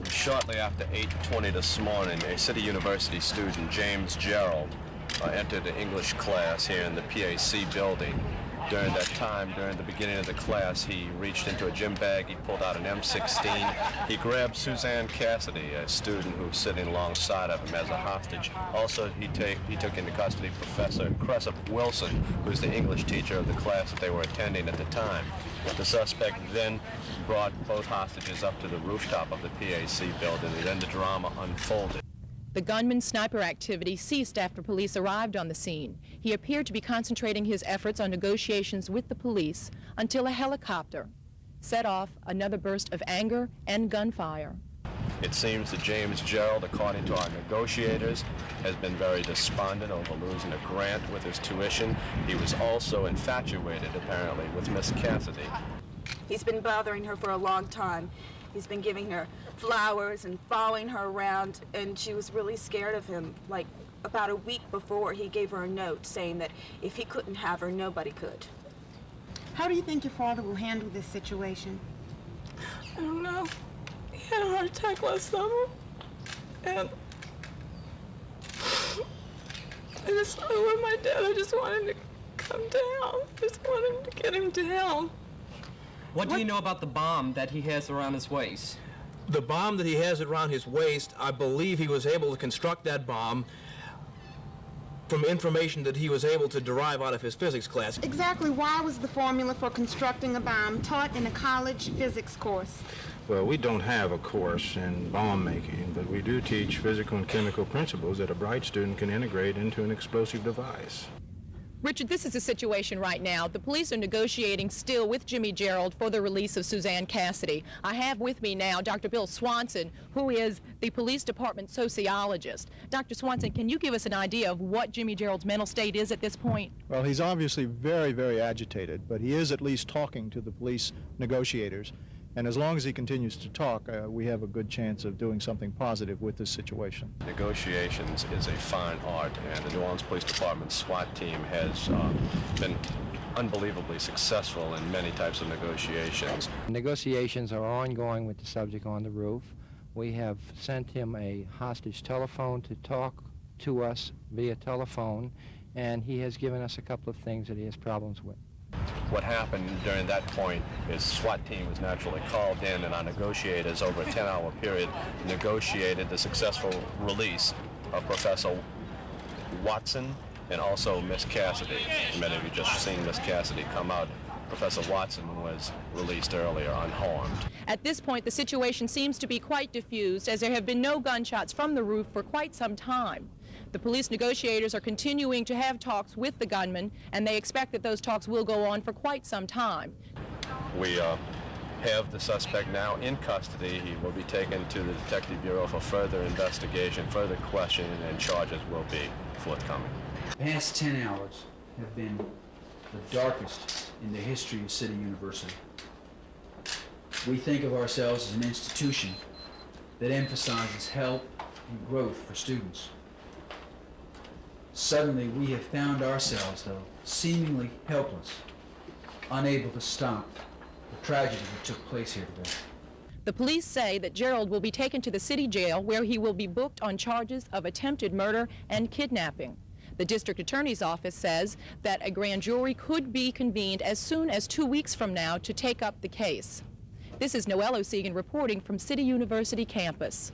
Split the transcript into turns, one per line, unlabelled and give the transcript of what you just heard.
Shortly after 8:20 this morning, a City University student, James Gerald, entered an English class here in the PAC building. During that time, during the beginning of the class, he reached into a gym bag, he pulled out an M16, he grabbed Suzanne Cassidy, a student who was sitting alongside of him as a hostage. Also, he took into custody Professor Cressip Wilson, who's the English teacher of the class that they were attending at the time. The suspect then brought both hostages up to the rooftop of the PAC building, and then the drama unfolded.
The gunman's sniper activity ceased after police arrived on the scene. He appeared to be concentrating his efforts on negotiations with the police until a helicopter set off another burst of anger and gunfire.
It seems that James Gerald, according to our negotiators, has been very despondent over losing a grant with his tuition. He was also infatuated, apparently, with Miss Cassidy.
He's been bothering her for a long time. He's been giving her flowers and following her around, and she was really scared of him. Like, about a week before, he gave her a note saying that if he couldn't have her, nobody could.
How do you think your father will handle this situation?
I don't know. He had a heart attack last summer, and with my dad, I just wanted him to come down. Just wanted to get him down.
What do you know about the bomb that he has around his waist?
The bomb that he has around his waist, I believe he was able to construct that bomb from information that he was able to derive out of his physics class.
Exactly why was the formula for constructing a bomb taught in a college physics course?
Well, we don't have a course in bomb making, but we do teach physical and chemical principles that a bright student can integrate into an explosive device.
Richard, this is the situation right now. The police are negotiating still with Jimmy Gerald for the release of Suzanne Cassidy. I have with me now Dr. Bill Swanson, who is the police department sociologist. Dr. Swanson, can you give us an idea of what Jimmy Gerald's mental state is at this point?
Well, he's obviously very, very agitated, but he is at least talking to the police negotiators. And as long as he continues to talk, we have a good chance of doing something positive with this situation.
Negotiations is a fine art, and the New Orleans Police Department's SWAT team has been unbelievably successful in many types of negotiations.
Negotiations are ongoing with the subject on the roof. We have sent him a hostage telephone to talk to us via telephone, and he has given us a couple of things that he has problems with.
What happened during that point is SWAT team was naturally called in, and our negotiators over a 10-hour period negotiated the successful release of Professor Watson and also Miss Cassidy. Many of you just seen Miss Cassidy come out. Professor Watson was released earlier unharmed.
At this point, the situation seems to be quite diffused, as there have been no gunshots from the roof for quite some time. The police negotiators are continuing to have talks with the gunman, and they expect that those talks will go on for quite some time.
We have the suspect now in custody. He will be taken to the Detective Bureau for further investigation, further questioning, and charges will be forthcoming.
The past 10 hours have been the darkest in the history of City University. We think of ourselves as an institution that emphasizes help and growth for students. Suddenly, we have found ourselves, though, seemingly helpless, unable to stop the tragedy that took place here today.
The police say that Gerald will be taken to the city jail, where he will be booked on charges of attempted murder and kidnapping. The district attorney's office says that a grand jury could be convened as soon as 2 weeks from now to take up the case. This is Noelle O'Segan reporting from City University campus.